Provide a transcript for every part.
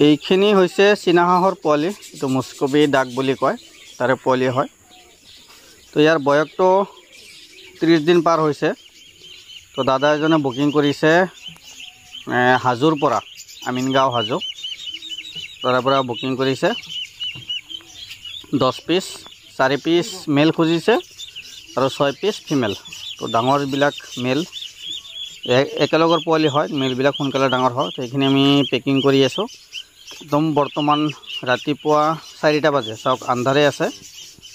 এইখিনি হৈছে চীনা হাঁহৰ পোৱালি, এইটো মুস্কবি ডাক বুলি কয়, তাৰে পোৱালি হয়। তো ইয়াৰ বয়সটো 30 দিন পাৰ হৈছে। তো দাদা এজনে বুকিং কৰিছে হাজোৰ পৰা, আমিনগাঁও হাজো, তাৰ পৰা বুকিং কৰিছে 10 পিচ, 4 পিচ মেল খুজিছে আৰু 6 পিচ ফিমেল। তো ডাঙৰবিলাক মেল, একেলগৰ পোৱালি হয়, মেলবিলাক সোনকালে ডাঙৰ হয়। সেইখিনি আমি পেকিং কৰি আছোঁ। একদম বৰ্তমান ৰাতিপুৱা 4টা বাজে, চাওক আন্ধাৰে আছে।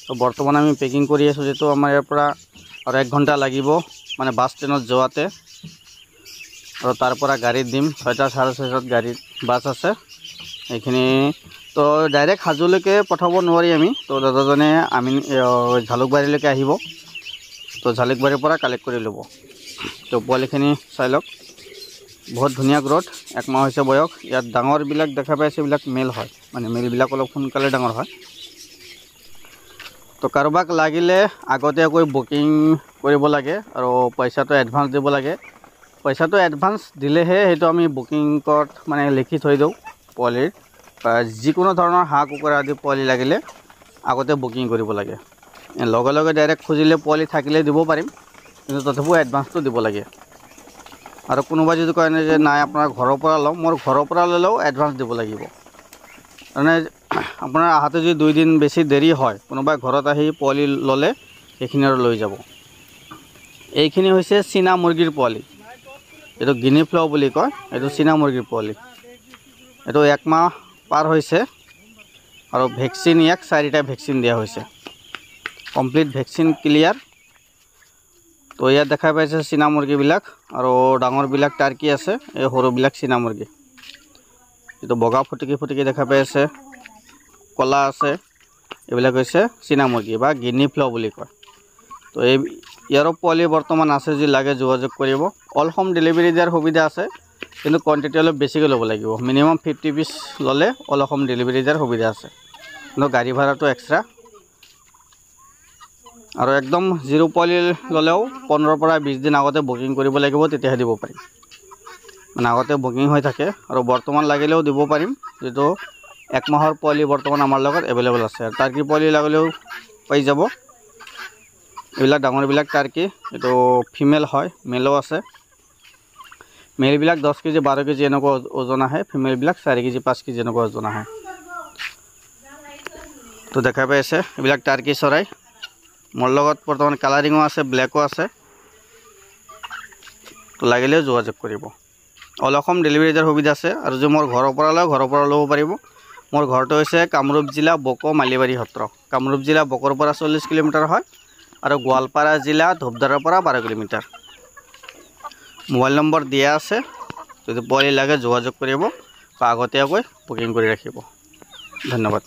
তো বৰ্তমান আমি পেকিং কৰি আছোঁ, যিহেতু আমাৰ ইয়াৰ পৰা আৰু 1 ঘণ্টা লাগিব, মানে বাছ ষ্টেণ্ডত যোৱাতে, আৰু তাৰ পৰা গাড়ীত দিম। 6টা 6:30 গাড়ীত বাছ আছে এইখিনি। তো ডাইৰেক্ট হাজোলৈকে পঠাব নোৱাৰি আমি। তো দাদাজনে জালুকবাৰীলৈকে আহিব, তো জালুকবাৰীৰ পৰা কালেক্ট কৰি ল'ব। তো পোৱালিখিনি চাই লওক, বহুত ধুনীয়া গ্ৰোথ, 1 মাহ হৈছে বয়স। ইয়াত ডাঙৰবিলাক দেখা পাইছে, এইবিলাক মেল হয়, মানে মেলবিলাক অলপ সোনকালে ডাঙৰ হয়। তো কাৰোবাক লাগিলে আগতীয়াকৈ বুকিং কৰিব লাগে আৰু পইচাটো এডভান্স দিব লাগে। পইচাটো এডভান্স দিলেহে সেইটো আমি বুকিঙত মানে লিখি থৈ দিওঁ। পোৱালিৰ যিকোনো ধৰণৰ হাঁহ কুকুৰা আদি পোৱালি লাগিলে আগতে বুকিং কৰিব লাগে। লগে লগে ডাইৰেক্ট খুজিলে পোৱালি থাকিলে দিব পাৰিম, কিন্তু তথাপিও এডভান্সটো দিব লাগে। আৰু কোনোবাই যদি কয় যে নাই আপোনাৰ ঘৰৰ পৰা লওঁ, মোৰ ঘৰৰ পৰা ল'লেও এডভান্স দিব লাগিব। মানে আপোনাৰ আহাতে যদি 2 দিন বেছি দেৰি হয়, কোনোবাই ঘৰত আহি পোৱালি ল'লে সেইখিনি আৰু লৈ যাব। এইখিনি হৈছে চীনা মুৰ্গীৰ পোৱালি, এইটো গিনি ফ্ল' বুলি কয়, এইটো চীনা মুৰ্গীৰ পোৱালি। এইটো 1 মাহ পাৰ হৈছে আৰু ভেকচিন ইয়াক 4টা ভেকচিন দিয়া হৈছে, কমপ্লিট ভেকচিন ক্লিয়াৰ। তো ইয়াত দেখা পাইছে চীনা মুৰ্গীবিলাক, আৰু ডাঙৰবিলাক টাৰ্কি আছে, এই সৰুবিলাক চীনা মুৰ্গী। এইটো বগা ফুটুকি ফুটুকি দেখা পাই আছে, কলা আছে, এইবিলাক হৈছে চীনা মুৰ্গী বা গিনি ফ্ল' বুলি কয়। তো ইয়াৰো পোৱালি বৰ্তমান আছে, যদি লাগে যোগাযোগ কৰিব। অল হোম ডেলিভাৰী দিয়াৰ সুবিধা আছে, কিন্তু কোৱান্টিটি অলপ বেছিকৈ ল'ব লাগিব। মিনিমাম 50 পিচ ল'লে অল হোম ডেলিভাৰী দিয়াৰ সুবিধা আছে, কিন্তু গাড়ী ভাড়াটো এক্সট্ৰা। আৰু একদম জিৰ' পোৱালি ল'লেও 15 পৰা 20 দিন আগতে বুকিং কৰিব লাগিব, তেতিয়াহে দিব পাৰিম। মানে আগতে বুকিং হৈ থাকে, আৰু বৰ্তমান লাগিলেও দিব পাৰিম, যিটো 1 মাহৰ পোৱালি বৰ্তমান আমাৰ লগত এভেইলেবল আছে। আৰু টাৰ্কি পোৱালি লাগিলেও পাই যাব। এইবিলাক ডাঙৰবিলাক টাৰ্কি, এইটো ফিমেল হয়, মেলো আছে। মেলবিলাক 10 কেজি 12 কেজি এনেকুৱা ওজন আহে, ফিমেলবিলাক 4 কেজি 5 কেজি এনেকুৱা ওজন আহে। তো দেখা পাই আছে এইবিলাক টাৰ্কি চৰাই। মোৰ লগত বৰ্তমান কালাৰিঙো আছে, ব্লেকো আছে। তো লাগিলেও যোগাযোগ কৰিব। অল অসম ডেলিভাৰী দিয়াৰ সুবিধা আছে, আৰু যদি মোৰ ঘৰৰ পৰা লয়, ঘৰৰ পৰা ল'ব পাৰিব। মোৰ ঘৰটো হৈছে কামৰূপ জিলা বক' মালিবাৰী সত্ৰ। কামৰূপ জিলা বকৰ পৰা 40 কিলোমিটাৰ হয়, আৰু গোৱালপাৰা জিলা ধূপধাৰৰ পৰা 12 কিলোমিটাৰ। মোবাইল নম্বৰ দিয়া আছে, যদি পোৱালি লাগে যোগাযোগ কৰিব বা আগতীয়াকৈ বুকিং কৰি ৰাখিব। ধন্যবাদ।